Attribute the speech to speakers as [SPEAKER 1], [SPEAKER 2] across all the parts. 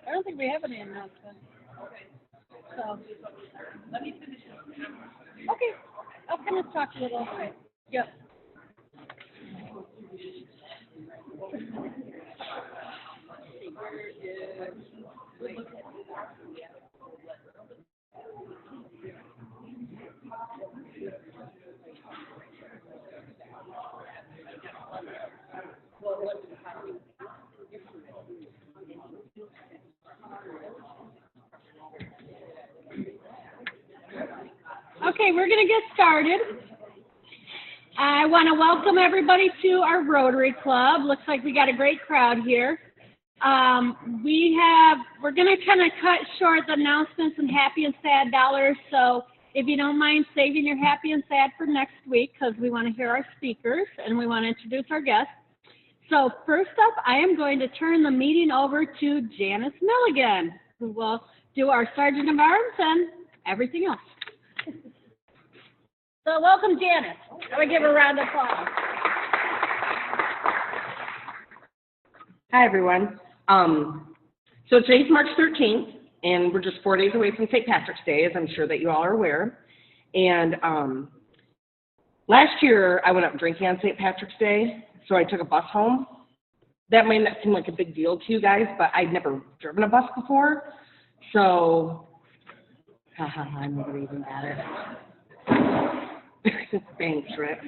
[SPEAKER 1] I don't think we have any announcements. So, okay, I'll kind of talk a little. Yep. Okay, we're going to get started. I want to welcome everybody to our Rotary Club. Looks like we got a great crowd here. We're going to kind of cut short the announcements and happy and sad dollars. So if you don't mind saving your happy and sad for next week, because we want to hear our speakers and we want to introduce our guests. So first up, I am going to turn the meeting over to Janice Milligan, who will do our Sergeant of Arms and everything else. So welcome, Janice. I'm going to give her a round of applause.
[SPEAKER 2] Hi, everyone. So today's March 13th, and we're just 4 days away from St. Patrick's Day, as I'm sure that you all are aware. And last year, I went out drinking on St. Patrick's Day, so I took a bus home. That might not seem like a big deal to you guys, but I'd never driven a bus before. So, I never even got it. Thanks, Rick.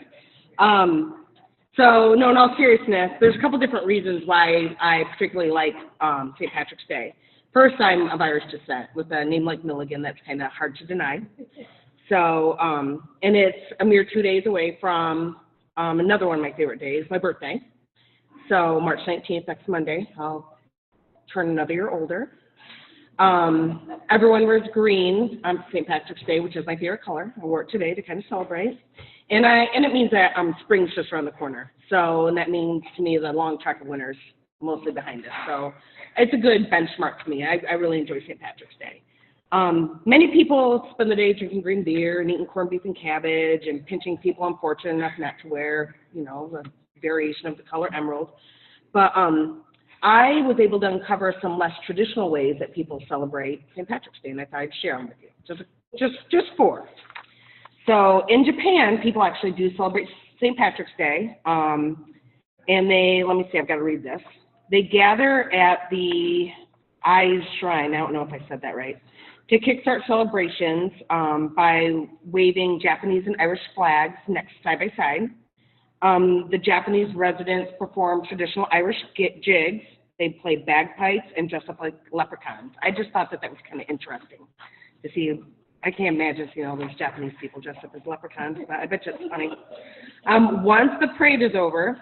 [SPEAKER 2] So, no, in all seriousness, there's a couple different reasons why I particularly like St. Patrick's Day. First, I'm of Irish descent. With a name like Milligan, that's kind of hard to deny. So, and it's a mere 2 days away from another one of my favorite days, my birthday. So, March 19th, next Monday, I'll turn another year older. Everyone wears green on St. Patrick's Day, which is my favorite color. I wore it today to kind of celebrate. And it means that spring's just around the corner. So, and that means to me the long track of winter's mostly behind us. So it's a good benchmark to me. I really enjoy St. Patrick's Day. Many people spend the day drinking green beer and eating corned beef and cabbage and pinching people I'm fortunate enough not to wear, the variation of the color emerald. But I was able to uncover some less traditional ways that people celebrate St. Patrick's Day, and I thought I'd share them with you. Just four. So in Japan, people actually do celebrate St. Patrick's Day, and let me see, I've got to read this. They gather at the Ai's Shrine, I don't know if I said that right, to kickstart celebrations by waving Japanese and Irish flags next side by side. The Japanese residents perform traditional Irish jigs. They play bagpipes and dress up like leprechauns. I just thought that was kind of interesting to see. I can't imagine seeing all those Japanese people dressed up as leprechauns, but I bet you it's funny. Once the parade is over,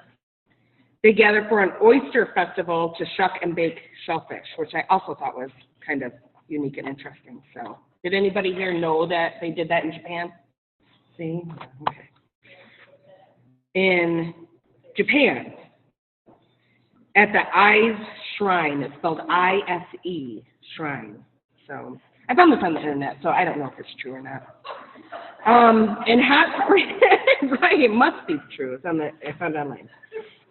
[SPEAKER 2] they gather for an oyster festival to shuck and bake shellfish, which I also thought was kind of unique and interesting. So, did anybody here know that they did that in Japan? See? Okay. In Japan, at the I's Shrine. It's spelled I-S-E, Shrine. So I found this on the internet, so I don't know if it's true or not. In Hot Springs, right, it must be true. I found it online.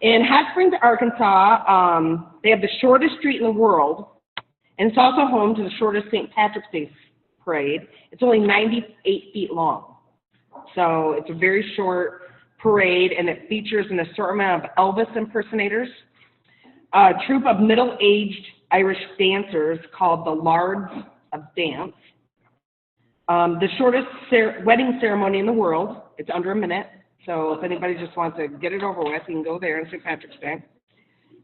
[SPEAKER 2] In Hot Springs, Arkansas, they have the shortest street in the world, and it's also home to the shortest St. Patrick's Day parade. It's only 98 feet long. So it's a very short parade, and it features an assortment of Elvis impersonators, a troupe of middle-aged Irish dancers called the Lards of Dance, the shortest wedding ceremony in the world. It's under a minute. So if anybody just wants to get it over with, you can go there on St. Patrick's Day.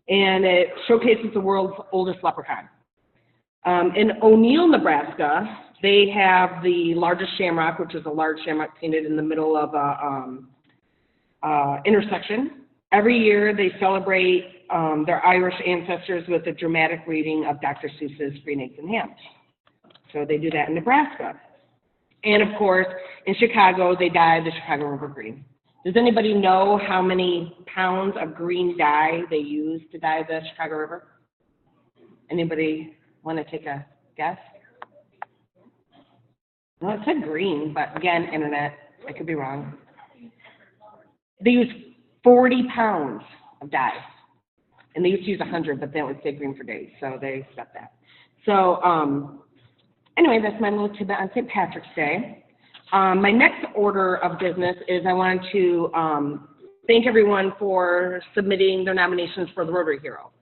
[SPEAKER 2] And it showcases the world's oldest leprechaun. In O'Neill, Nebraska, they have the largest shamrock, which is a large shamrock painted in the middle of a intersection. Every year they celebrate their Irish ancestors with a dramatic reading of Dr. Seuss's Green Eggs and Ham. So they do that in Nebraska. And of course, in Chicago, they dye the Chicago River green. Does anybody know how many pounds of green dye they use to dye the Chicago River? Anybody want to take a guess? No, it said green, but again, internet, I could be wrong. They use 40 pounds of dye. And they used to use 100, but then it would stay green for days, so they stopped that. So anyway, that's my little tidbit on St. Patrick's Day. My next order of business is I wanted to thank everyone for submitting their nominations for the Rotary Hero.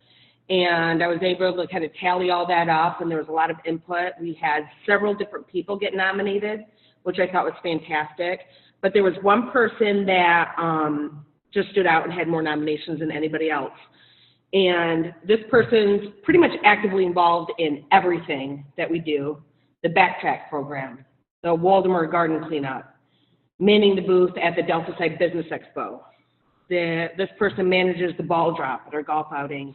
[SPEAKER 2] And I was able to kind of tally all that up, and there was a lot of input. We had several different people get nominated, which I thought was fantastic. But there was one person that just stood out and had more nominations than anybody else. And this person's pretty much actively involved in everything that we do. The backtrack program, the Waldemar Garden cleanup, manning the booth at the Delta Side Business Expo. This person manages the ball drop at our golf outing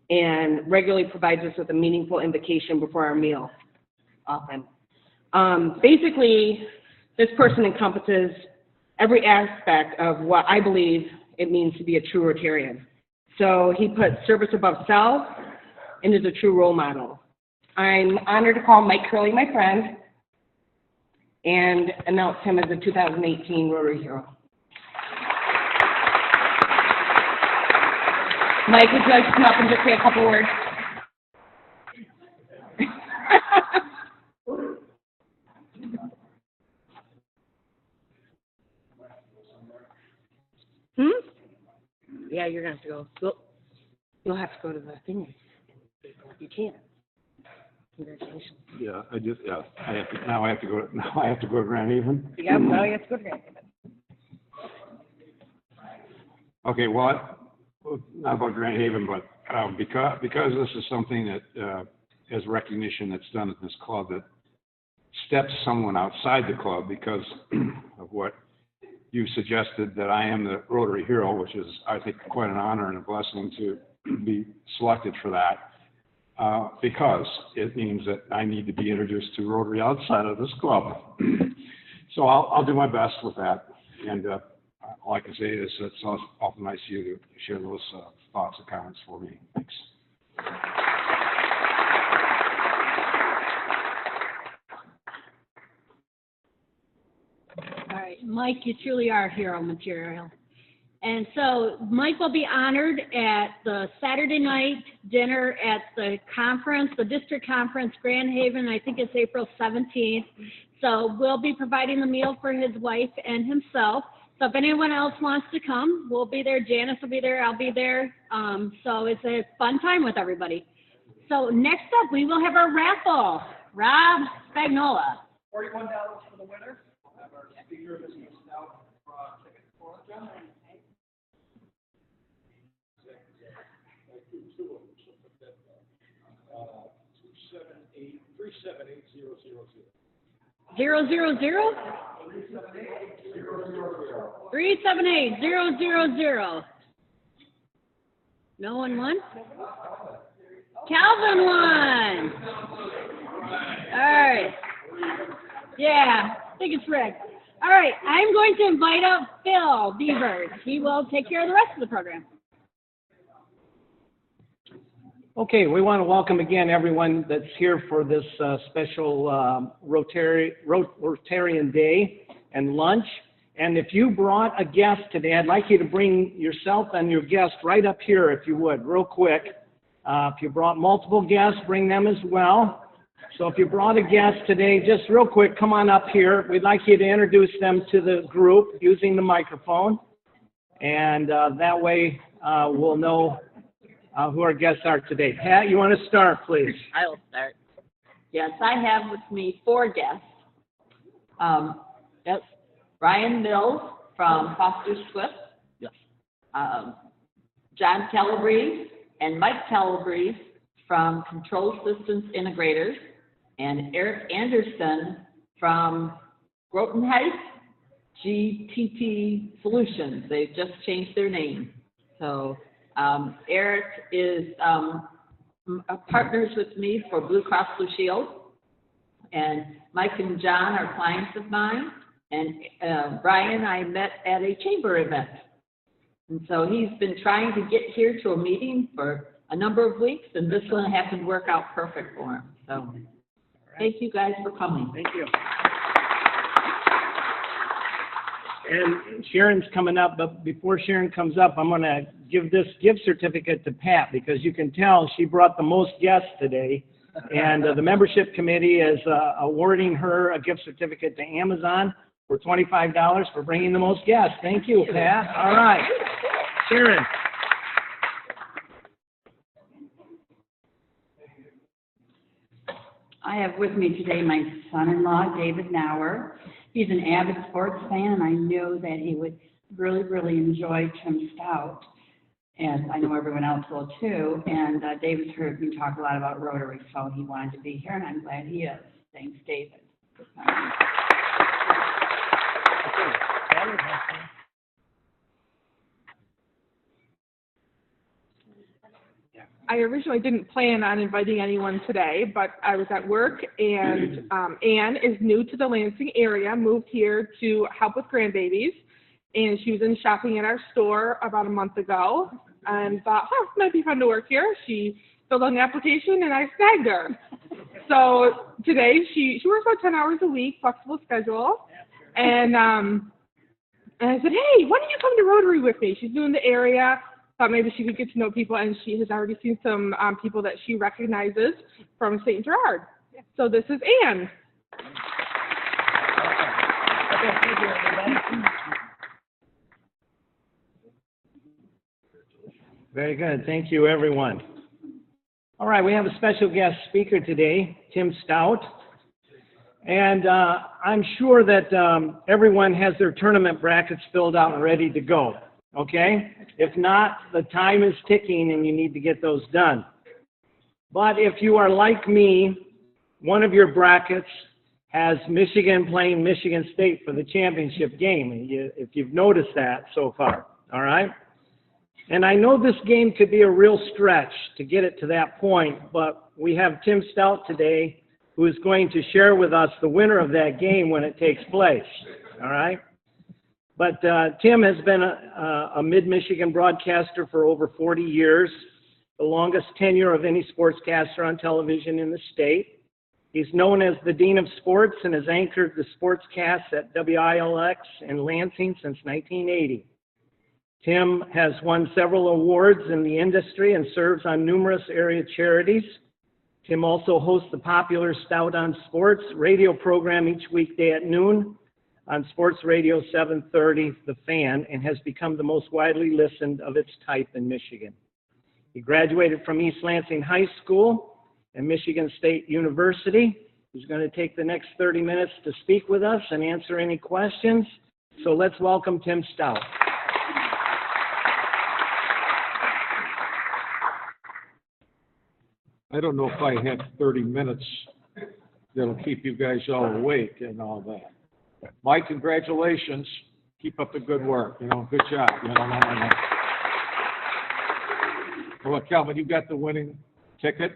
[SPEAKER 2] and regularly provides us with a meaningful invocation before our meal, often. Basically, this person encompasses every aspect of what I believe it means to be a true Rotarian. So he puts service above self and is a true role model. I'm honored to call Mike Curley my friend and announce him as the 2018 Rotary Hero. Mike, would you like to come up and just say a couple words? Yeah, you're going to have to go. You'll have to go to the thing. You can't. Congratulations.
[SPEAKER 3] Yeah, now I have to go to Grand Haven.
[SPEAKER 2] Yeah, now you have to go to Grand Haven.
[SPEAKER 3] Okay, well, not about Grand Haven, but because this is something that as recognition that's done at this club that steps someone outside the club because of what you suggested, that I am the Rotary Hero, which is, I think, quite an honor and a blessing to be selected for that. Because it means that I need to be introduced to Rotary outside of this club. So I'll do my best with that. And all I can say is it's awfully nice of you to share those thoughts and comments for me. Thanks.
[SPEAKER 1] All right, Mike, you truly are hero material. And so Mike will be honored at the Saturday night dinner at the conference, the district conference, Grand Haven. I think it's April 17th. So we'll be providing the meal for his wife and himself. So if anyone else wants to come, we'll be there. Janice will be there. I'll be there. So it's a fun time with everybody. So next up, we will have our raffle. Rob Spagnola.
[SPEAKER 4] $41 for the winner. We'll have our speaker, Mr. Staudt, ticket for us.
[SPEAKER 1] Zero, zero, zero? 378-000. No one won? Calvin won. All right. Yeah, I think it's rigged. All right, I'm going to invite up Phil Beavers. He will take care of the rest of the program.
[SPEAKER 4] Okay, we want to welcome again everyone that's here for this special Rotarian Day and lunch. And if you brought a guest today, I'd like you to bring yourself and your guest right up here if you would, real quick. If you brought multiple guests, bring them as well. So if you brought a guest today, just real quick, come on up here. We'd like you to introduce them to the group using the microphone. And that way we'll know who our guests are today. Pat, you want to start, please?
[SPEAKER 5] I will start. Yes, I have with me 4 guests. That's Brian Mills from Foster Swift.
[SPEAKER 4] Yes.
[SPEAKER 5] John Calabrese and Mike Calabrese from Control Systems Integrators, and Eric Anderson from Groton Heights GTT Solutions. They've just changed their name. So Eric is partners with me for Blue Cross Blue Shield, and Mike and John are clients of mine, and Brian I met at a chamber event. And so he's been trying to get here to a meeting for a number of weeks, and this one happened to work out perfect for him. So thank you guys for coming.
[SPEAKER 4] Thank you. And Sharon's coming up, but before Sharon comes up, I'm going to give this gift certificate to Pat, because you can tell she brought the most guests today. And the membership committee is awarding her a gift certificate to Amazon for $25 for bringing the most guests. Thank you, Pat. All right. Sharon.
[SPEAKER 6] I have with me today my son-in-law, David Nauer. He's an avid sports fan, and I know that he would really, really enjoy Tim Staudt, and I know everyone else will too. And David's heard me talk a lot about Rotary, so he wanted to be here, and I'm glad he is. Thanks, David.
[SPEAKER 7] I originally didn't plan on inviting anyone today, but I was at work, and Anne is new to the Lansing area, moved here to help with grandbabies, and she was in shopping at our store about a month ago, and thought, it might be fun to work here. She filled out an application, and I snagged her. So today, she works about 10 hours a week, flexible schedule, and I said, hey, why don't you come to Rotary with me? She's new in the area. Thought maybe she could get to know people, and she has already seen some people that she recognizes from St. Gerard. So this is Anne.
[SPEAKER 4] Very good. Thank you, everyone. All right, we have a special guest speaker today, Tim Staudt. And I'm sure that everyone has their tournament brackets filled out and ready to go. Okay? If not, the time is ticking and you need to get those done. But if you are like me, one of your brackets has Michigan playing Michigan State for the championship game, if you've noticed that so far. All right? And I know this game could be a real stretch to get it to that point, but we have Tim Staudt today who is going to share with us the winner of that game when it takes place. All right? But Tim has been a mid-Michigan broadcaster for over 40 years, the longest tenure of any sportscaster on television in the state. He's known as the Dean of Sports and has anchored the sportscasts at WILX in Lansing since 1980. Tim has won several awards in the industry and serves on numerous area charities. Tim also hosts the popular Staudt on Sports radio program each weekday at noon on Sports Radio 730, The Fan, and has become the most widely listened of its type in Michigan. He graduated from East Lansing High School and Michigan State University. He's going to take the next 30 minutes to speak with us and answer any questions. So let's welcome Tim Staudt.
[SPEAKER 3] I don't know if I have 30 minutes that'll keep you guys all awake and all that. Mike, congratulations. Keep up the good work. Good job. Well, Calvin, you got the winning ticket?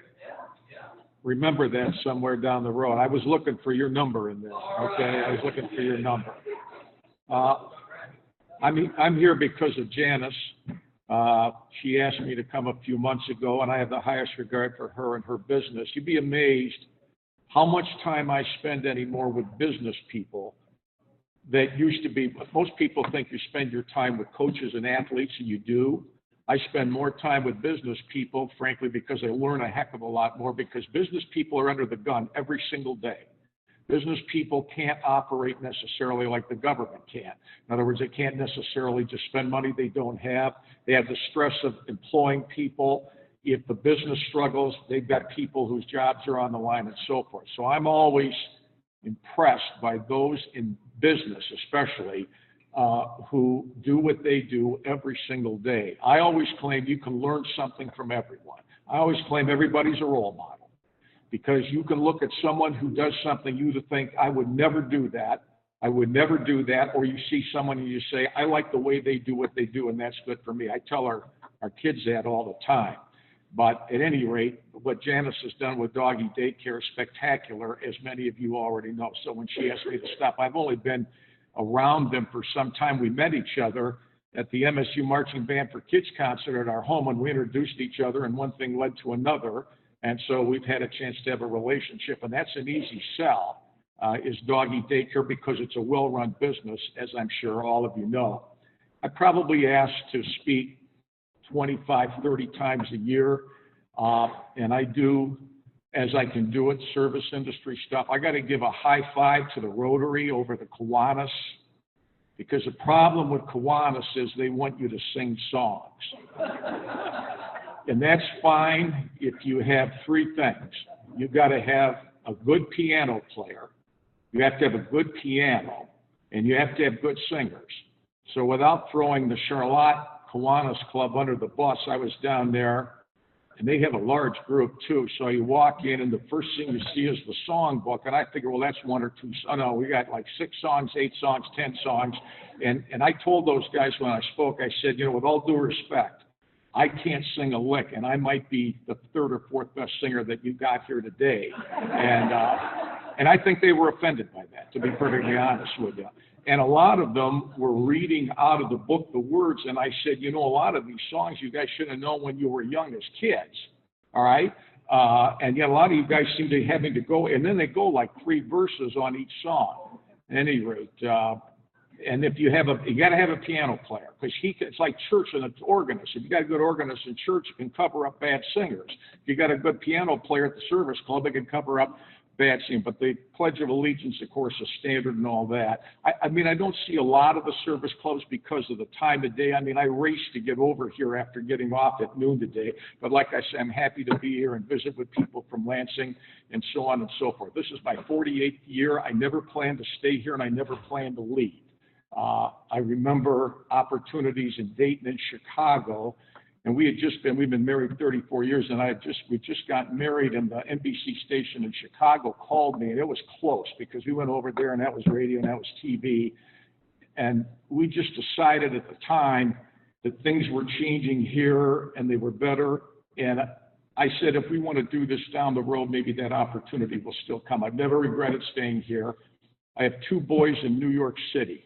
[SPEAKER 3] Remember that somewhere down the road. I was looking for your number in there, okay? I was looking for your number. I'm here because of Janice.
[SPEAKER 8] She asked me to come a few months ago, and I have the highest regard for her and her business. You'd be amazed how much time I spend anymore with business people that used to be, most people think you spend your time with coaches and athletes, and you do. I spend more time with business people, frankly, because I learn a heck of a lot more, because business people are under the gun every single day. Business people can't operate necessarily like the government can. In other words, they can't necessarily just spend money they don't have. They have the stress of employing people. If the business struggles, they've got people whose jobs are on the line and so forth. So I'm always impressed by those in business, especially, who do what they do every single day. I always claim you can learn something from everyone. I always claim everybody's a role model, because you can look at someone who does something you to think, I would never do that, I would never do that, or you see someone and you say, I like the way they do what they do, and that's good for me. I tell our kids that all the time. But at any rate, what Janice has done with doggy daycare is spectacular, as many of you already know. So when she asked me to stop, I've only been around them for some time. We met each other at the MSU Marching Band for Kids concert at our home, and we introduced each other, and one thing led to another. And so we've had a chance to have a relationship, and that's an easy sell, is doggy daycare, because it's a well-run business, as I'm sure all of you know. I probably ask to speak 25, 30 times a year, and I do as I can do it, service industry stuff. I got to give a high five to the Rotary over the Kiwanis, because the problem with Kiwanis is they want you to sing songs. And that's fine if you have three things. You've got to have a good piano player, you have to have a good piano, and you have to have good singers. So without throwing the Charlotte Kiwanis Club under the bus, I was down there, and they have a large group too. So you walk in, and the first thing you see is the songbook, and I figure, well, that's one or two. Oh no, we got like 6 songs, 8 songs, 10 songs. And I told those guys when I spoke, I said, you know, with all due respect, I can't sing a lick, and I might be the 3rd or 4th best singer that you got here today. And I think they were offended by that, to be perfectly honest with you. And a lot of them were reading out of the book the words, and I said, you know, a lot of these songs you guys should have known when you were young as kids, all right? And yet a lot of you guys seem to be having to go, and then they go like 3 verses on each song. At any rate, and if you have you got to have a piano player, because it's like church and an organist. If you got a good organist in church, you can cover up bad singers. If you got a good piano player at the service club, they can cover up bad singing. But the Pledge of Allegiance, of course, is standard and all that. I mean, I don't see a lot of the service clubs because of the time of day. I mean, I race to get over here after getting off at noon today. But like I said, I'm happy to be here and visit with people from Lansing and so on and so forth. This is my 48th year. I never planned to stay here, and I never planned to leave. I remember opportunities in Dayton and Chicago, and we've been married 34 years, and we just got married, and the NBC station in Chicago called me, and it was close because we went over there, and that was radio and that was TV, and we just decided at the time that things were changing here and they were better, and I said, if we want to do this down the road, maybe that opportunity will still come. I've never regretted staying here. I have 2 boys in New York City.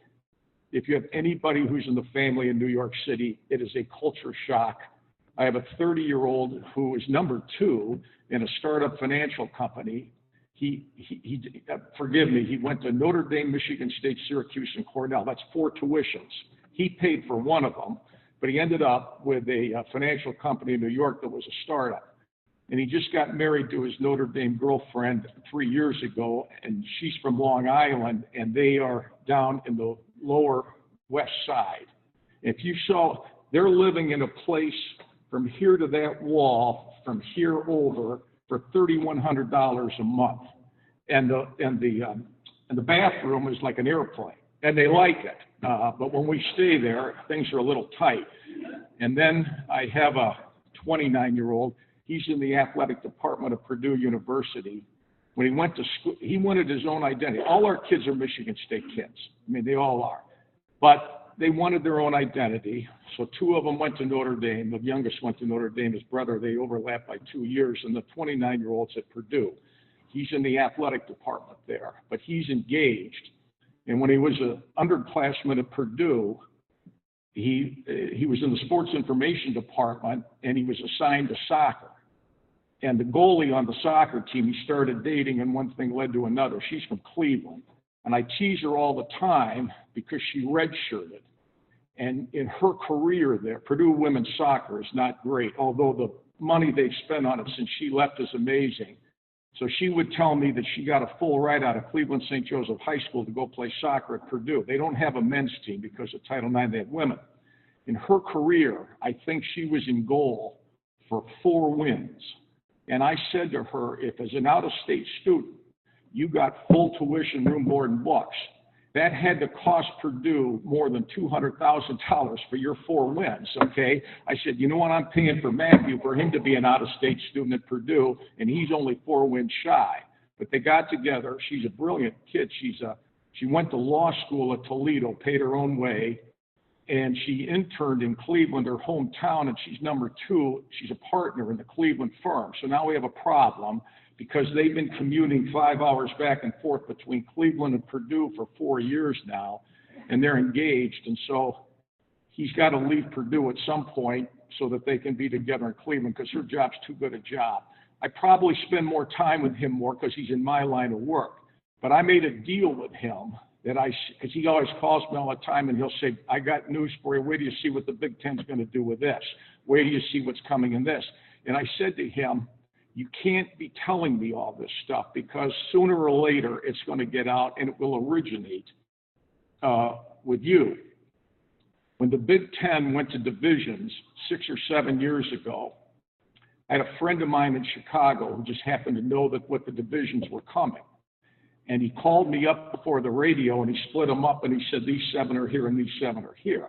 [SPEAKER 8] If you have anybody who's in the family in New York City, it is a culture shock. I have a 30-year-old who is number 2 in a startup financial company. Forgive me, he went to Notre Dame, Michigan State, Syracuse, and Cornell. That's 4 tuitions. He paid for one of them, but he ended up with a financial company in New York that was a startup. And he just got married to his Notre Dame girlfriend 3 years ago, and she's from Long Island, and they are down in the lower west side. If you saw, they're living in a place from here to that wall, from here over, for $3,100 a month, and the bathroom is like an airplane, and they like it. But when we stay there, things are a little tight. And then I have a 29-year-old. He's in the athletic department of Purdue University. When he went to school, he wanted his own identity. All our kids are Michigan State kids. I mean, they all are. But they wanted their own identity. So 2 of them went to Notre Dame. The youngest went to Notre Dame. His brother, they overlapped by 2 years. And the 29-year-old's at Purdue. He's in the athletic department there. But he's engaged. And when he was an underclassman at Purdue, he was in the sports information department, and he was assigned to soccer. And the goalie on the soccer team, he started dating, and one thing led to another. She's from Cleveland, and I tease her all the time because she redshirted. And in her career there, Purdue women's soccer is not great, although the money they've spent on it since she left is amazing. So she would tell me that she got a full ride out of Cleveland St. Joseph High School to go play soccer at Purdue. They don't have a men's team because of Title IX, they have women. In her career, I think she was in goal for 4 wins. And I said to her, if as an out-of-state student, you got full tuition, room, board, and books, that had to cost Purdue more than $200,000 for your 4 wins, okay? I said, you know what I'm paying for Matthew for him to be an out-of-state student at Purdue, and he's only 4 wins shy. But they got together. She's a brilliant kid. She went to law school at Toledo, paid her own way, and she interned in Cleveland, her hometown, and she's number 2. She's a partner in the Cleveland firm. So now we have a problem because they've been commuting 5 hours back and forth between Cleveland and Purdue for 4 years now, and they're engaged. And so he's got to leave Purdue at some point so that they can be together in Cleveland because her job's too good a job. I probably spend more time with him more because he's in my line of work. But I made a deal with him that because he always calls me all the time and he'll say, I got news for you. Wait till you see what the Big Ten's going to do with this. Wait till you see what's coming in this. And I said to him, you can't be telling me all this stuff because sooner or later it's going to get out and it will originate with you. When the Big Ten went to divisions 6 or 7 years ago, I had a friend of mine in Chicago who just happened to know that what the divisions were coming. And he called me up before the radio and he split them up and he said, these 7 are here and these 7 are here.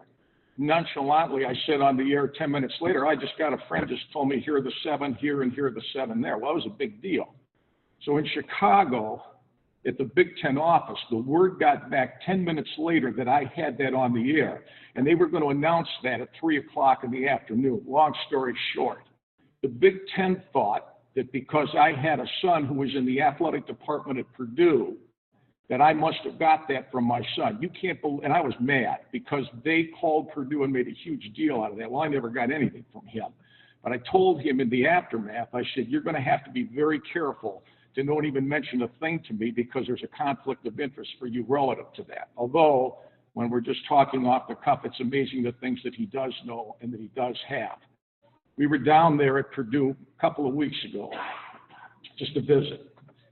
[SPEAKER 8] Nonchalantly, I said on the air 10 minutes later, I just got a friend just told me here are the 7 here and here are the 7 there. Well, that was a big deal. So in Chicago, at the Big Ten office, the word got back 10 minutes later that I had that on the air. And they were going to announce that at 3 o'clock in the afternoon. Long story short, the Big Ten thought that because I had a son who was in the athletic department at Purdue, that I must have got that from my son. You can't believe, and I was mad because they called Purdue and made a huge deal out of that. Well, I never got anything from him. But I told him in the aftermath, I said, you're going to have to be very careful to don't even mention a thing to me because there's a conflict of interest for you relative to that. Although, when we're just talking off the cuff, it's amazing the things that he does know and that he does have. We were down there at Purdue a couple of weeks ago, just to visit.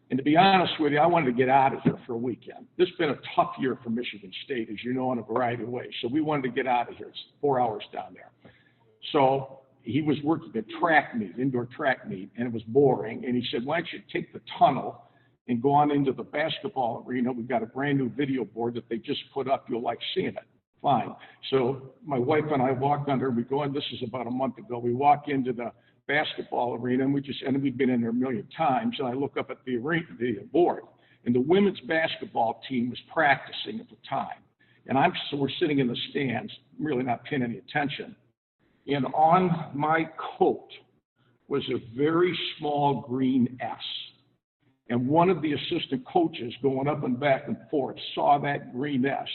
[SPEAKER 8] And to be honest with you, I wanted to get out of here for a weekend. This has been a tough year for Michigan State, as you know, in a variety of ways. So we wanted to get out of here. It's 4 hours down there. So he was working a track meet, indoor track meet, and it was boring. And he said, why don't you take the tunnel and go on into the basketball arena? We've got a brand new video board that they just put up. You'll like seeing it. Fine. So my wife and I walked under, we go in, this is about a month ago, we walk into the basketball arena and we've been in there a million times, and I look up at the arena, the board, and the women's basketball team was practicing at the time. And so we're sitting in the stands, really not paying any attention. And on my coat was a very small green S. And one of the assistant coaches going up and back and forth saw that green S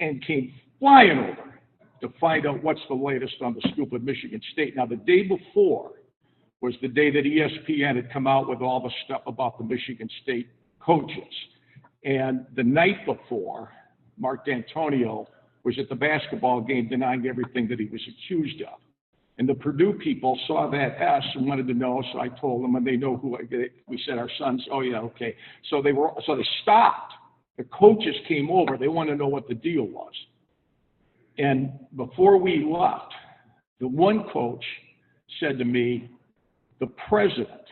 [SPEAKER 8] and came flying over to find out what's the latest on the scoop of Michigan State. Now, the day before was the day that ESPN had come out with all the stuff about the Michigan State coaches. And the night before, Mark D'Antonio was at the basketball game denying everything that he was accused of. And the Purdue people saw that S and wanted to know, so I told them, and they know who we said our sons, oh yeah, okay. So they stopped. The coaches came over, they wanted to know what the deal was. And before we left, the one coach said to me, the president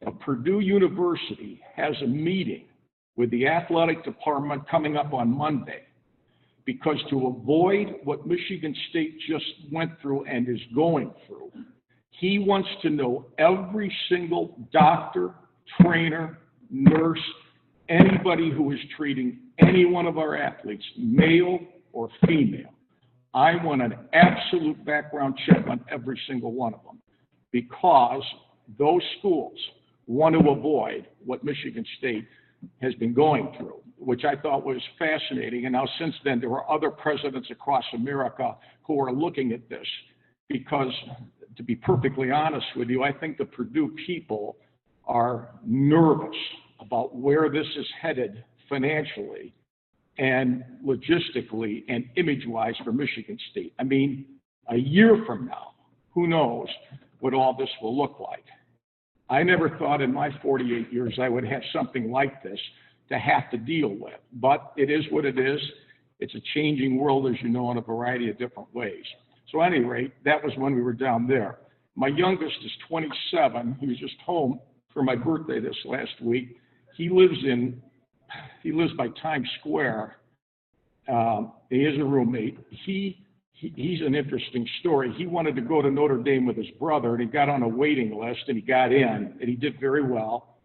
[SPEAKER 8] of Purdue University has a meeting with the athletic department coming up on Monday because to avoid what Michigan State just went through and is going through, he wants to know every single doctor, trainer, nurse, anybody who is treating any one of our athletes, male or female. I want an absolute background check on every single one of them because those schools want to avoid what Michigan State has been going through, which I thought was fascinating. And now since then, there are other presidents across America who are looking at this because, to be perfectly honest with you, I think the Purdue people are nervous about where this is headed financially and logistically and image-wise for Michigan State. I mean, a year from now, who knows what all this will look like. I never thought in my 48 years I would have something like this to have to deal with, but it is what it is. It's a changing world, as you know, in a variety of different ways. So at any rate, that was when we were down there. My youngest is 27. He was just home for my birthday this last week. He lives by Times Square. He is a roommate. He's an interesting story. He wanted to go to Notre Dame with his brother, and he got on a waiting list, and he got in, and he did very well.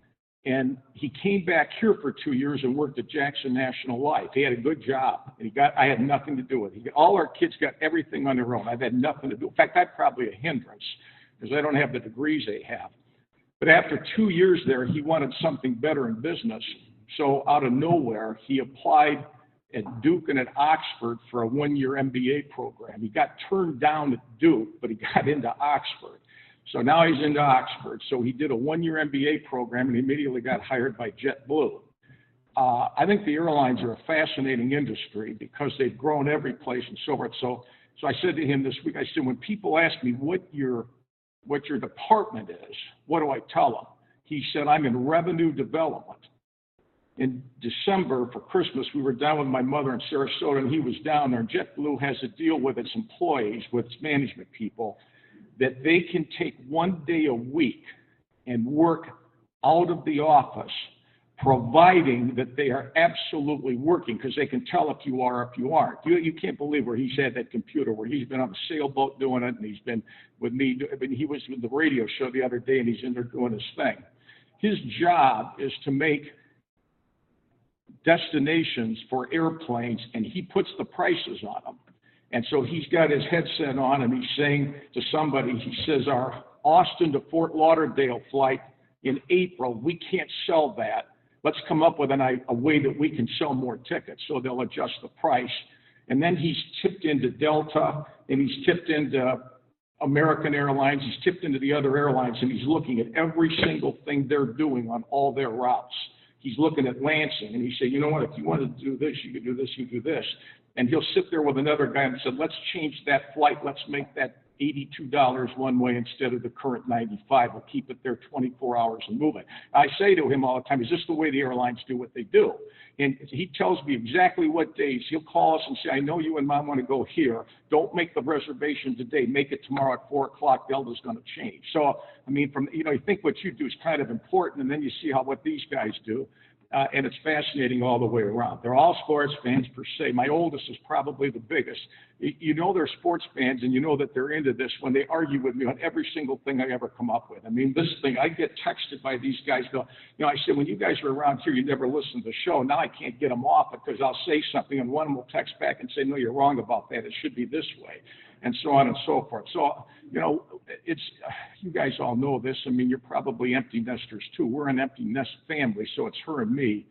[SPEAKER 8] And he came back here for 2 years and worked at Jackson National Life. He had a good job, and I had nothing to do with it. All our kids got everything on their own. I've had nothing to do. In fact, I'm probably a hindrance because I don't have the degrees they have. But after 2 years there, he wanted something better in business. So out of nowhere, he applied at Duke and at Oxford for a one-year MBA program. He got turned down at Duke, but he got into Oxford. So now he's into Oxford. So he did a one-year MBA program and he immediately got hired by JetBlue. I think the airlines are a fascinating industry because they've grown every place and so forth. So I said to him this week, I said, when people ask me what your department is, what do I tell them? He said, I'm in revenue development. In December for Christmas, we were down with my mother in Sarasota, and he was down there. And JetBlue has a deal with its employees, with its management people, that they can take 1 day a week and work out of the office, providing that they are absolutely working, because they can tell if you are or if you aren't. You can't believe where he's had that computer, where he's been on a sailboat doing it, and he's been with me. He was with the radio show the other day, and he's in there doing his thing. His job is to make destinations for airplanes, and he puts the prices on them. And so he's got his headset on, and he's saying to somebody, he says, our Austin to Fort Lauderdale flight in April, we can't sell that. Let's come up with a way that we can sell more tickets. So they'll adjust the price. And then he's tipped into Delta, and he's tipped into American Airlines, he's tipped into the other airlines, and he's looking at every single thing they're doing on all their routes. He's looking at Lansing, and he said, you know what, if you wanted to do this, you could do this, you could do this. And he'll sit there with another guy and said, let's change that flight. Let's make that $82 one way instead of the current $95. We'll keep it there 24 hours and move it. I say to him all the time, is this the way the airlines do what they do? And he tells me exactly what days. He'll call us and say, I know you and Mom want to go here. Don't make the reservation today. Make it tomorrow at 4 o'clock. Delta's going to change. So, I mean, you think what you do is kind of important, and then you see what these guys do. And it's fascinating all the way around. They're all sports fans per se. My oldest is probably the biggest. You know they're sports fans, and you know that they're into this when they argue with me on every single thing I ever come up with. I mean, this thing, I get texted by these guys. I said, when you guys were around here, you never listened to the show. Now I can't get them off it because I'll say something, and one of them will text back and say, no, you're wrong about that. It should be this way, and so on and so forth. So, you guys all know this. I mean, you're probably empty nesters too. We're an empty nest family, so it's her and me.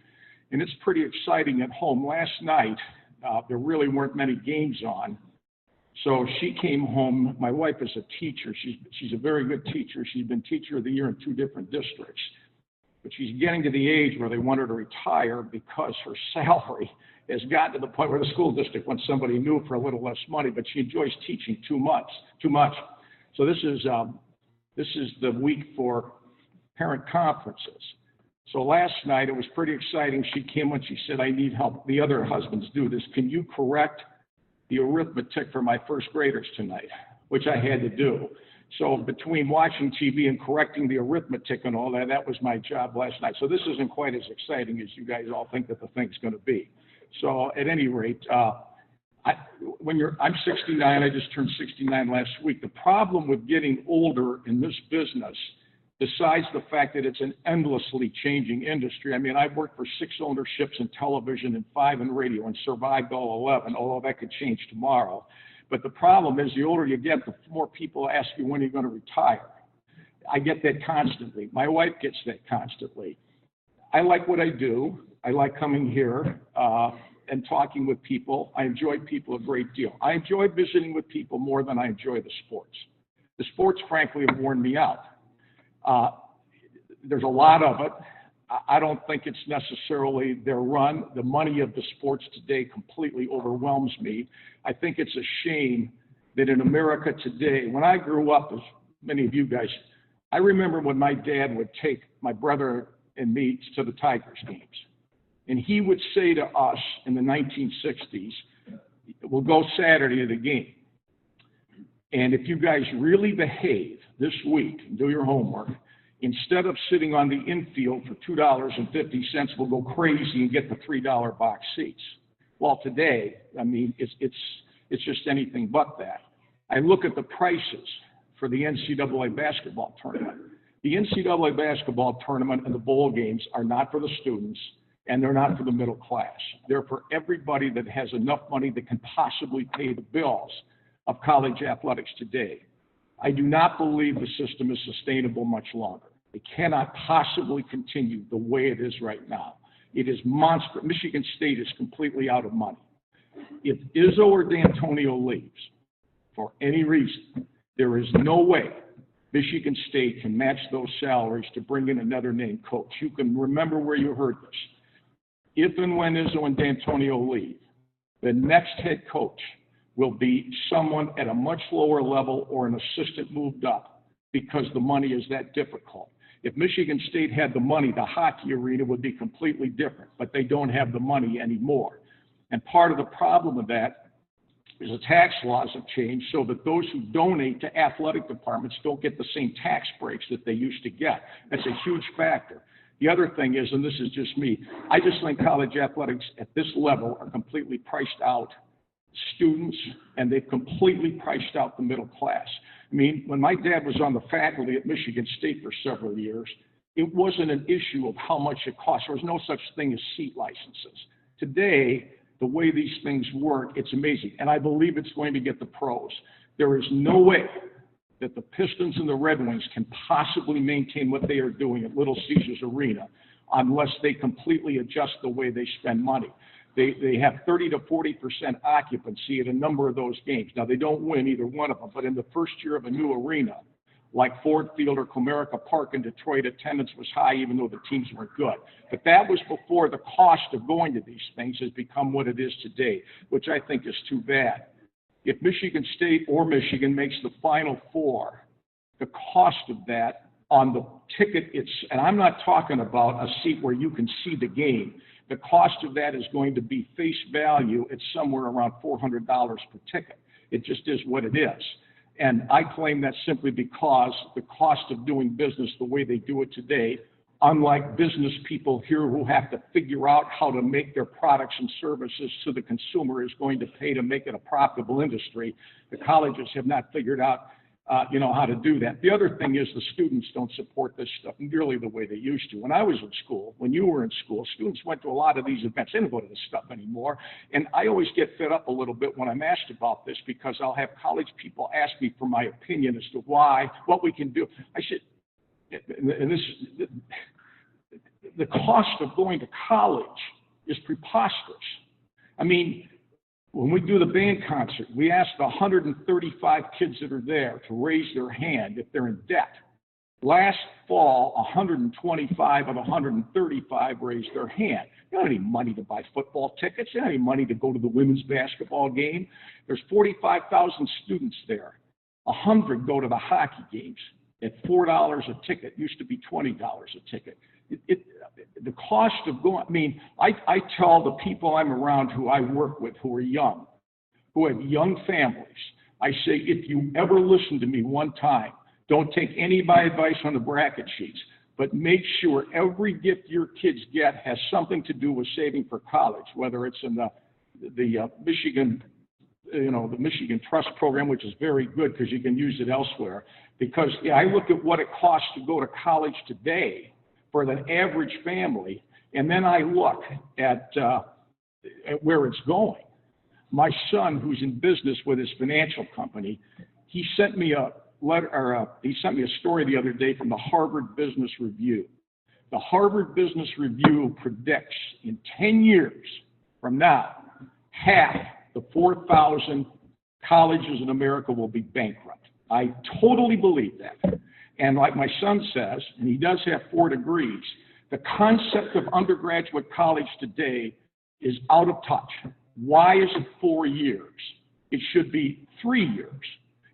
[SPEAKER 8] And it's pretty exciting at home. Last night, there really weren't many games on. So she came home. My wife is a teacher. She's a very good teacher. She's been Teacher of the Year in 2 different districts. But she's getting to the age where they want her to retire because her salary has gotten to the point where the school district wants somebody new for a little less money, but she enjoys teaching too much. So this is the week for parent conferences. So last night it was pretty exciting. She came and she said, I need help. The other husbands do this. Can you correct the arithmetic for my first graders tonight? Which I had to do. So between watching TV and correcting the arithmetic and all that, that was my job last night. So this isn't quite as exciting as you guys all think that the thing's going to be. So at any rate, I'm 69. I just turned 69 last week. The problem with getting older in this business, besides the fact that it's an endlessly changing industry. I mean, I've worked for 6 ownerships in television and 5 in radio and survived all 11, although that could change tomorrow. But the problem is the older you get, the more people ask you when you're going to retire. I get that constantly. My wife gets that constantly. I like what I do. I like coming here and talking with people. I enjoy people a great deal. I enjoy visiting with people more than I enjoy the sports. The sports, frankly, have worn me out. There's a lot of it. I don't think it's necessarily their run. The money of the sports today completely overwhelms me. I think it's a shame that in America today, when I grew up, as many of you guys, I remember when my dad would take my brother and me to the Tigers games. And he would say to us in the 1960s, we'll go Saturday to the game. And if you guys really behave this week and do your homework, instead of sitting on the infield for $2.50, we'll go crazy and get the $3 box seats. Well, today, I mean, it's just anything but that. I look at the prices for the NCAA basketball tournament. The NCAA basketball tournament and the bowl games are not for the students, and they're not for the middle class. They're for everybody that has enough money that can possibly pay the bills of college athletics today. I do not believe the system is sustainable much longer. It cannot possibly continue the way it is right now. It is monstrous. Michigan State is completely out of money. If Izzo or D'Antonio leaves, for any reason, there is no way Michigan State can match those salaries to bring in another named coach. You can remember where you heard this. If and when Izzo and D'Antonio leave, the next head coach will be someone at a much lower level or an assistant moved up because the money is that difficult. If Michigan State had the money, the hockey arena would be completely different, but they don't have the money anymore. And part of the problem of that is the tax laws have changed so that those who donate to athletic departments don't get the same tax breaks that they used to get. That's a huge factor. The other thing is, and this is just me, I just think college athletics at this level are completely priced out students, and they've completely priced out the middle class. I mean, when my dad was on the faculty at Michigan State for several years, it wasn't an issue of how much it cost. There was no such thing as seat licenses. Today, the way these things work, it's amazing. And I believe it's going to get the pros. There is no way that the Pistons and the Red Wings can possibly maintain what they are doing at Little Caesars Arena unless they completely adjust the way they spend money. They have 30 to 40% occupancy at a number of those games. Now, they don't win either one of them, but in the first year of a new arena, like Ford Field or Comerica Park in Detroit, attendance was high even though the teams weren't good. But that was before the cost of going to these things has become what it is today, which I think is too bad. If Michigan State or Michigan makes the Final Four, the cost of that on the ticket, and I'm not talking about a seat where you can see the game. The cost of that is going to be face value. It's somewhere around $400 per ticket. It just is what it is. And I claim that simply because the cost of doing business the way they do it today, unlike business people here who have to figure out how to make their products and services so the consumer is going to pay to make it a profitable industry, the colleges have not figured out how to do that. The other thing is the students don't support this stuff nearly the way they used to. When I was in school, when you were in school, students went to a lot of these events. They don't go to this stuff anymore. And I always get fed up a little bit when I'm asked about this because I'll have college people ask me for my opinion as to why, what we can do. I said, and this, the cost of going to college is preposterous. I mean, when we do the band concert, we ask the 135 kids that are there to raise their hand if they're in debt. Last fall, 125 of 135 raised their hand. They don't have any money to buy football tickets. They don't have any money to go to the women's basketball game. There's 45,000 students there. 100 go to the hockey games at $4 a ticket. It used to be $20 a ticket. The cost of going, I mean, I tell the people I'm around who I work with who are young, who have young families, I say, if you ever listen to me one time, don't take any of my advice on the bracket sheets, but make sure every gift your kids get has something to do with saving for college, whether it's in the Michigan, the Michigan Trust Program, which is very good because you can use it elsewhere. Because I look at what it costs to go to college today for the average family, and then I look at where it's going. My son, who's in business with his financial company, he sent me a letter, he sent me a story the other day from the Harvard Business Review. The Harvard Business Review predicts in 10 years from now, half the 4,000 colleges in America will be bankrupt. I totally believe that. And like my son says, and he does have 4 degrees, the concept of undergraduate college today is out of touch. Why is it 4 years? It should be 3 years.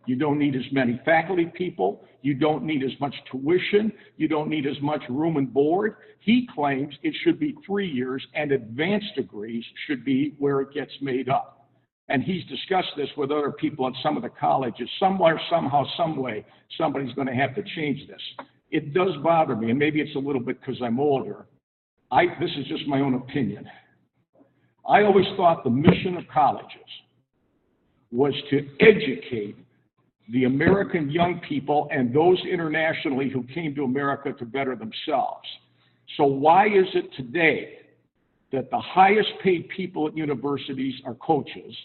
[SPEAKER 8] You don't need as many faculty people. You don't need as much tuition. You don't need as much room and board. He claims it should be 3 years, and advanced degrees should be where it gets made up. And he's discussed this with other people at some of the colleges. Somewhere, somehow, some way, somebody's going to have to change this. It does bother me, and maybe it's a little bit because I'm older. This is just my own opinion. I always thought the mission of colleges was to educate the American young people and those internationally who came to America to better themselves. So why is it today that the highest paid people at universities are coaches,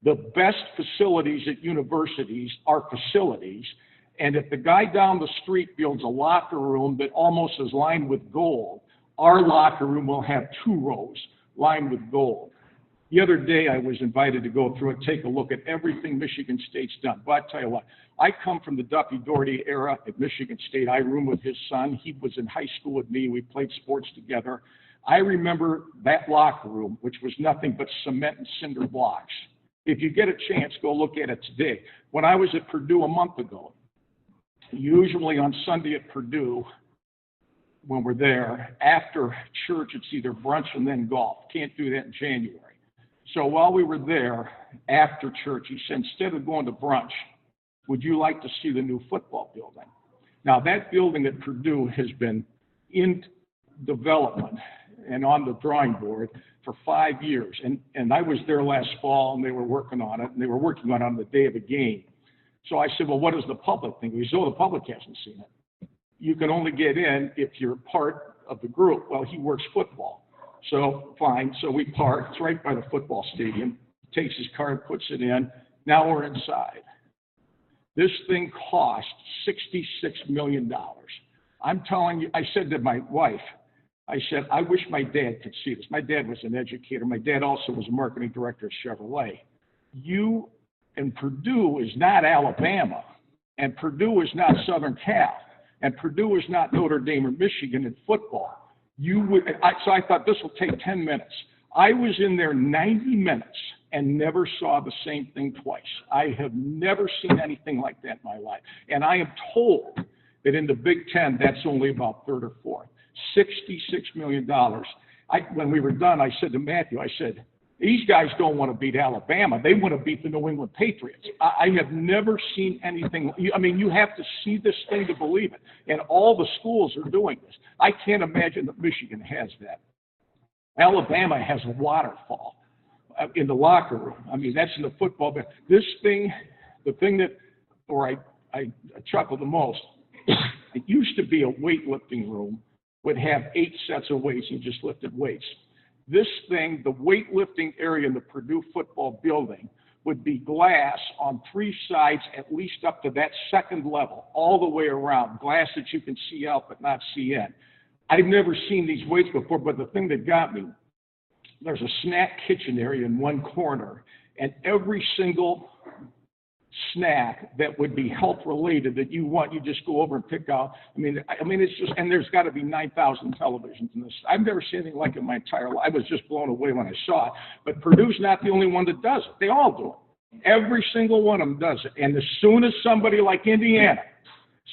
[SPEAKER 8] the best facilities at universities are facilities, and if the guy down the street builds a locker room that almost is lined with gold, our locker room will have 2 rows lined with gold. The other day, I was invited to go through and take a look at everything Michigan State's done. But I tell you what, I come from the Duffy Doherty era at Michigan State. I roomed with his son. He was in high school with me. We played sports together. I remember that locker room, which was nothing but cement and cinder blocks. If you get a chance, go look at it today. When I was at Purdue a month ago, usually on Sunday at Purdue, when we're there, after church, it's either brunch and then golf. Can't do that in January. So while we were there, after church, he said, instead of going to brunch, would you like to see the new football building? Now, that building at Purdue has been in development and on the drawing board for 5 years. And I was there last fall, and they were working on it, and they were working on it on the day of a game. So I said, well, what does the public think? He said, oh, the public hasn't seen it. You can only get in if you're part of the group. Well, he works football. So, fine. So we park. It's right by the football stadium. Takes his card, puts it in. Now we're inside. This thing cost $66 million. I'm telling you, I said to my wife, I said, I wish my dad could see this. My dad was an educator. My dad also was a marketing director at Chevrolet. And Purdue is not Alabama, and Purdue is not Southern Cal, and Purdue is not Notre Dame or Michigan in football. So I thought this will take 10 minutes. I was in there 90 minutes and never saw the same thing twice. I have never seen anything like that in my life. And I am told that in the Big Ten, that's only about 3rd or 4th. $66 million. When we were done, I said to Matthew, I said, these guys don't want to beat Alabama. They want to beat the New England Patriots. I have never seen anything. I mean, you have to see this thing to believe it. And all the schools are doing this. I can't imagine that Michigan has that. Alabama has a waterfall in the locker room. I mean, that's in the football. But this thing, the thing that, or I chuckle the most, it used to be a weightlifting room, would have 8 sets of weights. You just lifted weights. This thing, the weightlifting area in the Purdue football building, would be glass on 3 sides, at least up to that 2nd level, all the way around. Glass that you can see out but not see in. I've never seen these weights before, but the thing that got me, there's a snack kitchen area in one corner, and every single snack that would be health related that you want, you just go over and pick out. I mean, it's just, and there's got to be 9,000 televisions in this. I've never seen anything like it in my entire life. I was just blown away when I saw it. But Purdue's not the only one that does it. They all do it. Every single one of them does it. And as soon as somebody like Indiana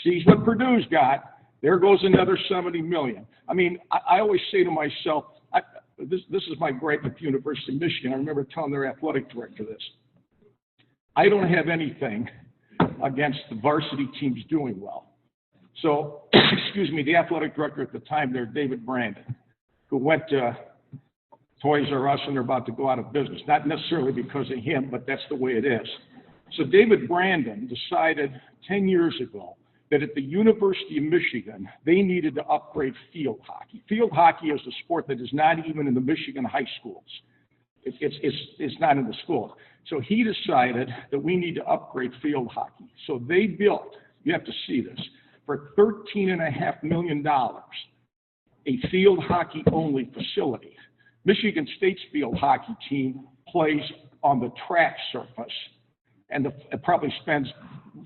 [SPEAKER 8] sees what Purdue's got, there goes another 70 million. I mean, I always say to myself, this is my gripe at the University of Michigan. I remember telling their athletic director this. I don't have anything against the varsity teams doing well. So, excuse me, the athletic director at the time there, David Brandon, who went to Toys R Us and they're about to go out of business. Not necessarily because of him, but that's the way it is. So David Brandon decided 10 years ago that at the University of Michigan, they needed to upgrade field hockey. Field hockey is a sport that is not even in the Michigan high schools. It's not in the schools. So he decided that we need to upgrade field hockey. So they built, you have to see this, for $13.5 million, a field hockey only facility. Michigan State's field hockey team plays on the track surface, and it probably spends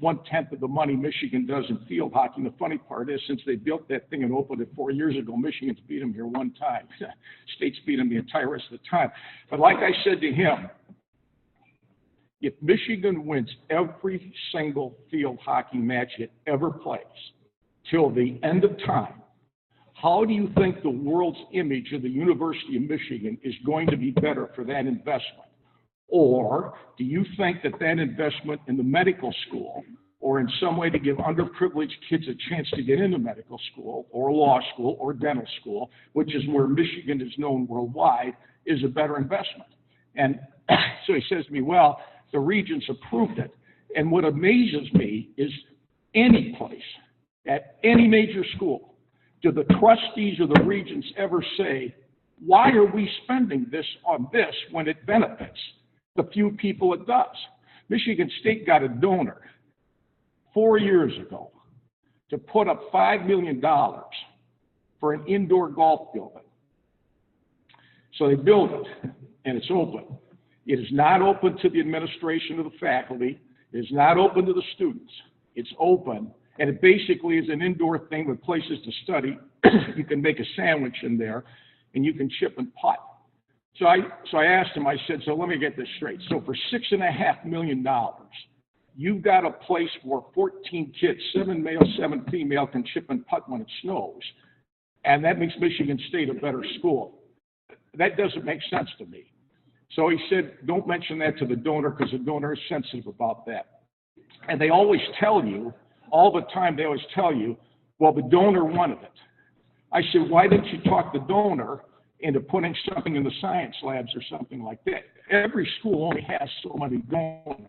[SPEAKER 8] 1/10 of the money Michigan does in field hockey. And the funny part is, since they built that thing and opened it 4 years ago, Michigan's beat them here one time. State's beat them the entire rest of the time. But like I said to him, if Michigan wins every single field hockey match it ever plays till the end of time, how do you think the world's image of the University of Michigan is going to be better for that investment? Or do you think that that investment in the medical school, or in some way to give underprivileged kids a chance to get into medical school or law school or dental school, which is where Michigan is known worldwide, is a better investment? And so he says to me, well, the regents approved it. And what amazes me is any place, at any major school, do the trustees or the regents ever say, why are we spending this on this when it benefits the few people it does? Michigan State got a donor 4 years ago to put up $5 million for an indoor golf building. So they build it, and it's open. It is not open to the administration of the faculty. It is not open to the students. It's open, and it basically is an indoor thing with places to study. You can make a sandwich in there, and you can chip and putt. So I asked him, I said, so let me get this straight. So for $6.5 million, you've got a place where 14 kids, 7 male, 7 female, can chip and putt when it snows, and that makes Michigan State a better school. That doesn't make sense to me. So he said, don't mention that to the donor because the donor is sensitive about that. And they always tell you, all the time they always tell you, well, the donor wanted it. I said, why didn't you talk the donor into putting something in the science labs or something like that? Every school only has so many donors.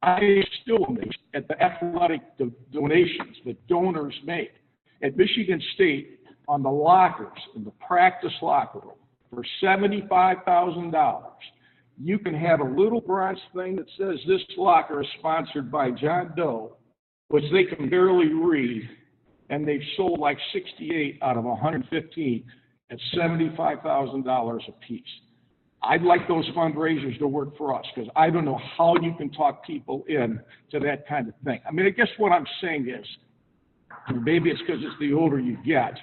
[SPEAKER 8] I still amazed at the athletic donations that donors make. At Michigan State, on the lockers, in the practice locker room, for $75,000, you can have a little bronze thing that says this locker is sponsored by John Doe, which they can barely read, and they've sold like 68 out of 115 at $75,000 a piece. I'd like those fundraisers to work for us because I don't know how you can talk people in to that kind of thing. I mean, I guess what I'm saying is, and maybe it's because it's the older you get,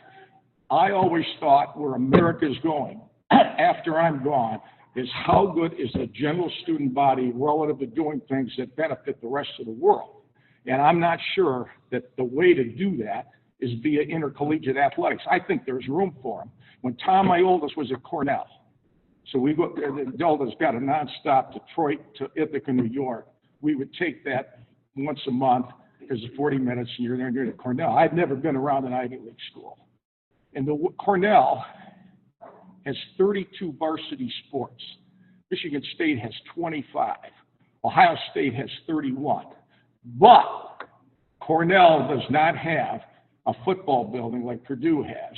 [SPEAKER 8] I always thought where America is going after I'm gone is how good is the general student body relative to doing things that benefit the rest of the world. And I'm not sure that the way to do that is via intercollegiate athletics. I think there's room for them. When Tom, my oldest, was at Cornell, so we go, the oldest got a nonstop Detroit to Ithaca, New York. We would take that once a month because it's 40 minutes and you're there near Cornell. I'd never been around an Ivy League school. And Cornell has 32 varsity sports. Michigan State has 25. Ohio State has 31. But Cornell does not have a football building like Purdue has.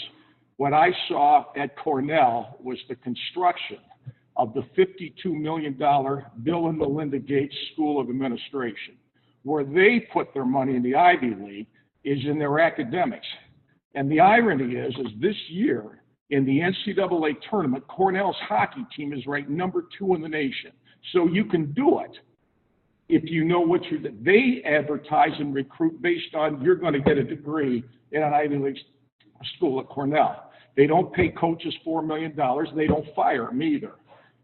[SPEAKER 8] What I saw at Cornell was the construction of the $52 million Bill and Melinda Gates School of Administration. Where they put their money in the Ivy League is in their academics. And the irony is this year in the NCAA tournament, Cornell's hockey team is ranked number 2 in the nation. So you can do it if you know what they advertise and recruit based on you're going to get a degree in an Ivy League school at Cornell. They don't pay coaches $4 million. They don't fire them either.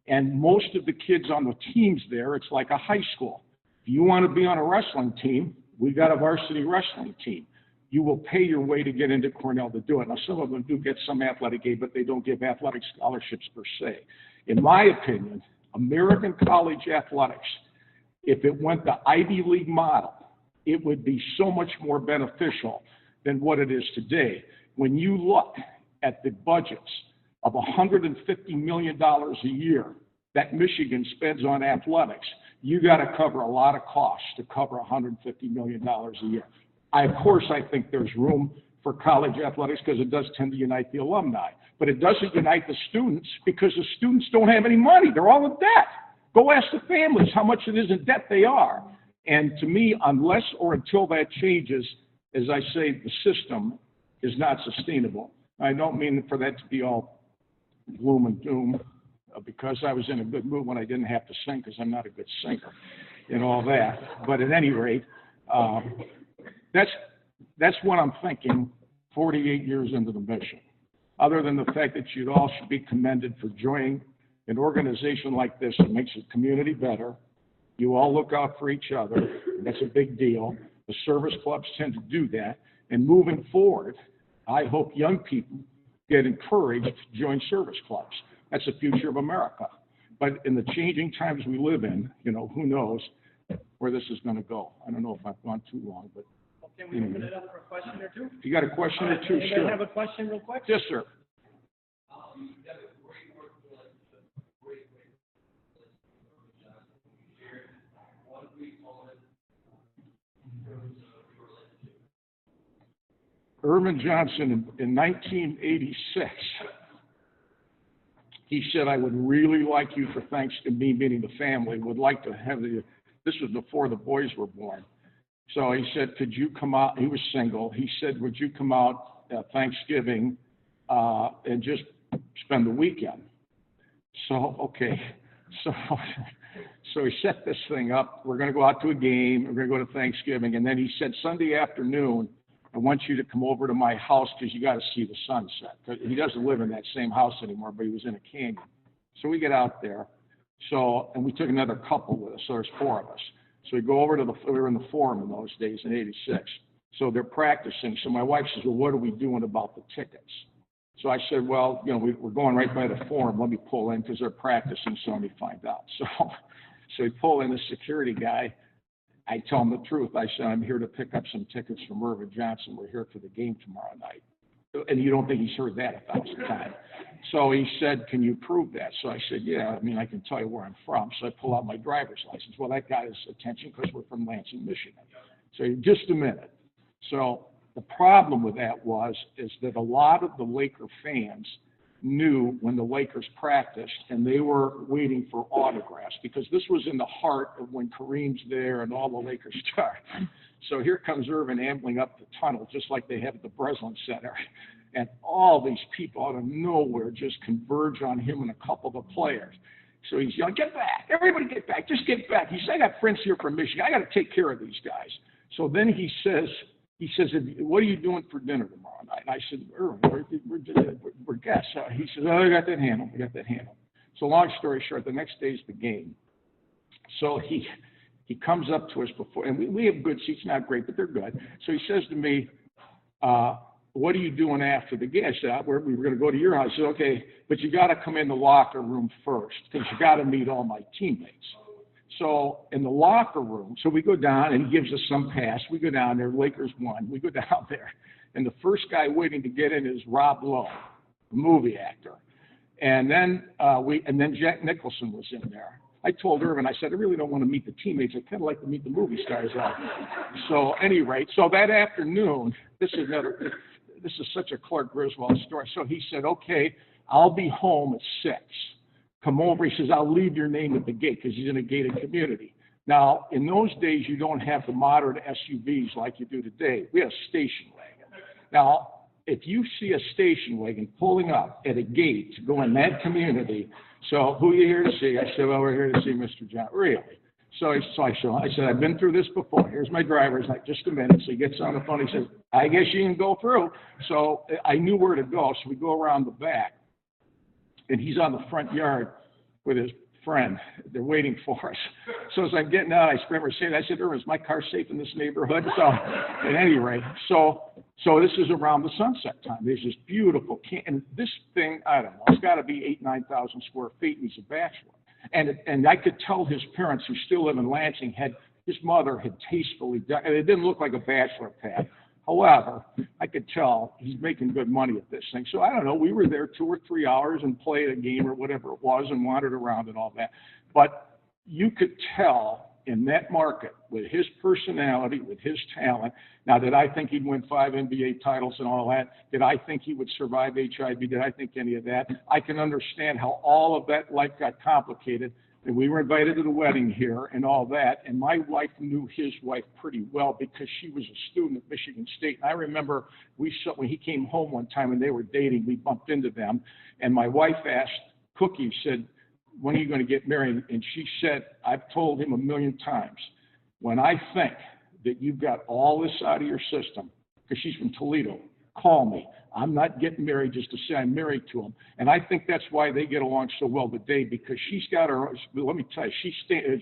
[SPEAKER 8] And most of the kids on the teams there, it's like a high school. If you want to be on a wrestling team, we got a varsity wrestling team. You will pay your way to get into Cornell to do it. Now, some of them do get some athletic aid, but they don't give athletic scholarships per se. In my opinion, American college athletics, if it went the Ivy League model, it would be so much more beneficial than what it is today. When you look at the budgets of $150 million a year that Michigan spends on athletics, you got to cover a lot of costs to cover $150 million a year. Of course, I think there's room for college athletics because it does tend to unite the alumni, but it doesn't unite the students because the students don't have any money. They're all in debt. Go ask the families how much it is in debt they are. And to me, unless or until that changes, as I say, the system is not sustainable. I don't mean for that to be all gloom and doom, because I was in a good mood when I didn't have to sing, because I'm not a good singer and all that. But at any rate, that's what I'm thinking 48 years into the mission. Other than the fact that you all should be commended for joining an organization like this that makes the community better. You all look out for each other. That's a big deal. The service clubs tend to do that. And moving forward, I hope young people get encouraged to join service clubs. That's the future of America. But in the changing times we live in, you know, who knows where this is going to go. I don't know if I've gone too long, but.
[SPEAKER 4] Can we open it up for a question or two?
[SPEAKER 8] If you got a question or two,
[SPEAKER 4] Anybody
[SPEAKER 8] sure.
[SPEAKER 4] have a question real quick?
[SPEAKER 8] Yes, sir. Irvin Johnson in 1986, he said, I would really like you for Thanksgiving, me meaning the family, would like to have this was before the boys were born. So he said, could you come out? He was single. He said, would you come out at Thanksgiving and just spend the weekend? So, okay. So he set this thing up. We're going to go out to a game. We're going to go to Thanksgiving. And then he said, Sunday afternoon, I want you to come over to my house because you got to see the sunset. He doesn't live in that same house anymore, but he was in a canyon. So we get out there. So, and we took another couple with us. So there's four of us. So we go over to we were in the Forum in those days in '86. So they're practicing. So my wife says, well, what are we doing about the tickets? So I said, well, you know, we're going right by the Forum. Let me pull in because they're practicing, so let me find out. So we pull in the security guy. I tell him the truth. I said, I'm here to pick up some tickets from Irvin Johnson. We're here for the game tomorrow night. And you don't think he's heard that 1,000 times. So he said, can you prove that? So I said, yeah, I mean, I can tell you where I'm from. So I pull out my driver's license. Well, that got his attention because we're from Lansing, Michigan. So just a minute. So the problem with that is that a lot of the Laker fans knew when the Lakers practiced, and they were waiting for autographs because this was in the heart of when Kareem's there and all the Lakers start. So here comes Irvin ambling up the tunnel, just like they have at the Breslin Center. And all these people out of nowhere just converge on him and a couple of the players. So he's yelling, get back, everybody get back, just get back. He said, I got friends here from Michigan. I got to take care of these guys. So then he says, what are you doing for dinner tomorrow night? And I said, Irvin, we're guests. He says, oh, I got that handled. So long story short, the next day's the game. So he comes up to us before, and we have good seats, not great, but they're good. So he says to me, what are you doing after the game? I said, we were going to go to your house. He said, okay, but you got to come in the locker room first because you got to meet all my teammates. So in the locker room, so we go down, and he gives us some pass. We go down there, Lakers won. We go down there, and the first guy waiting to get in is Rob Lowe, the movie actor. And then Jack Nicholson was in there. I told Irvin, I said, I really don't want to meet the teammates. I kind of like to meet the movie stars out. So at any rate, so that afternoon, this is such a Clark Griswold story. So he said, okay, I'll be home at 6. Come over. He says, I'll leave your name at the gate because he's in a gated community. Now, in those days, you don't have the modern SUVs like you do today. We have a station wagon. Now, if you see a station wagon pulling up at a gate to go in that community, so who are you here to see? I said, well, we're here to see Mr. John. Really? So I said, I've been through this before. Here's my driver's like, just a minute. So he gets on the phone. He says, I guess you can go through. So I knew where to go. So we go around the back. And he's on the front yard with his friend. They're waiting for us. So as I'm getting out, I remember saying, I said, Irvin, is my car safe in this neighborhood? So at any rate, so this is around the sunset time. There's this beautiful and this thing, I don't know, it's got to be 8,000-9,000 square feet, and he's a bachelor. And I could tell his parents, who still live in Lansing, his mother had tastefully done, and it didn't look like a bachelor pad. However, I could tell he's making good money at this thing. So I don't know, we were there 2 or 3 hours and played a game or whatever it was and wandered around and all that. But you could tell in that market with his personality, with his talent. Now, did I think he'd win 5 NBA titles and all that? Did I think he would survive HIV? Did I think any of that? I can understand how all of that life got complicated. and we were invited to the wedding here and all that, and my wife knew his wife pretty well because she was a student at Michigan State. And I remember when he came home one time and they were dating, we bumped into them, and my wife asked Cookie, said, when are you going to get married? And she said, I've told him a million times, when I think that you've got all this out of your system, because she's from Toledo, call me. I'm not getting married just to say I'm married to him. And I think that's why they get along so well today, because she's got her, let me tell you,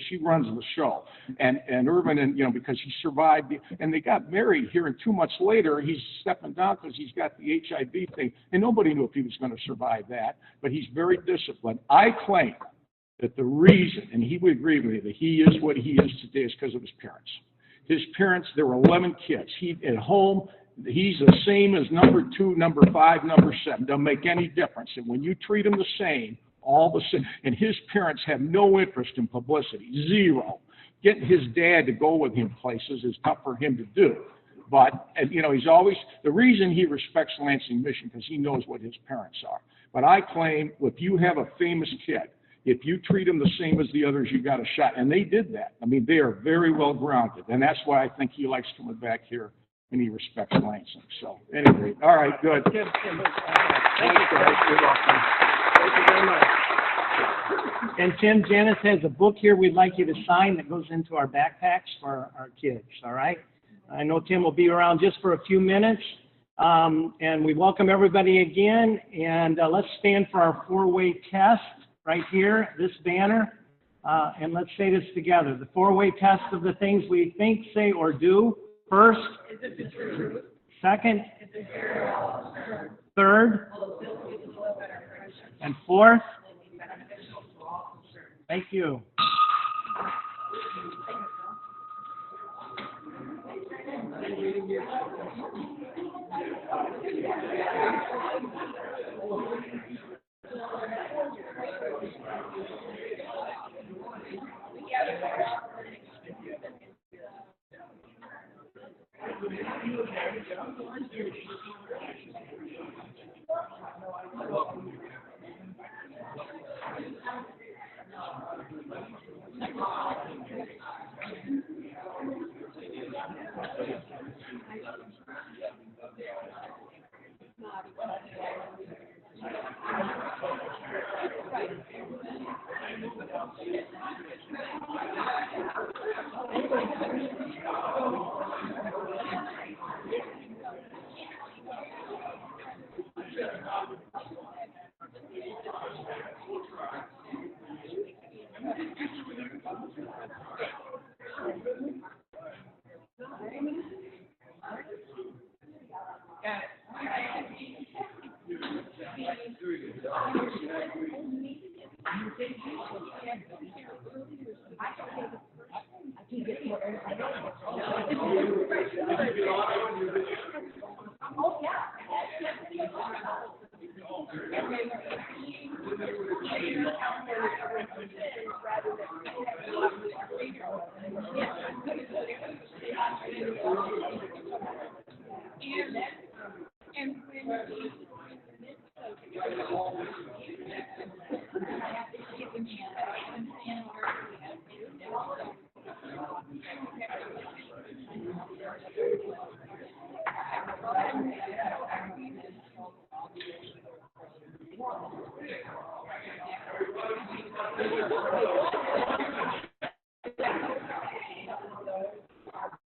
[SPEAKER 8] she runs the show. And Irvin, and, because he survived, and they got married here, and 2 months later, he's stepping down because he's got the HIV thing. And nobody knew if he was going to survive that, but he's very disciplined. I claim that the reason, and he would agree with me, that he is what he is today is because of his parents. His parents, there were 11 kids. At home, he's the same as number 2, number 5, number 7. Doesn't make any difference. And when you treat him the same, all the same, and his parents have no interest in publicity, zero. Getting his dad to go with him places is tough for him to do. But, he's always, the reason he respects Lansing, Michigan, because he knows what his parents are. But I claim, if you have a famous kid, if you treat them the same as the others, you got a shot. And they did that. I mean, they are very well grounded. And that's why I think he likes coming back here and he respects Lansing. So, anyway, all right, good.
[SPEAKER 4] Thank you, guys. You're welcome. Thank you very much. And Tim, Janice has a book here we'd like you to sign that goes into our backpacks for our kids, all right? I know Tim will be around just for a few minutes. And we welcome everybody again. And let's stand for our 4-way test right here, this banner. And let's say this together. The 4-way test of the things we think, say, or do. First, is it the truth? Second, is it fair? Third, and fourth. Thank you.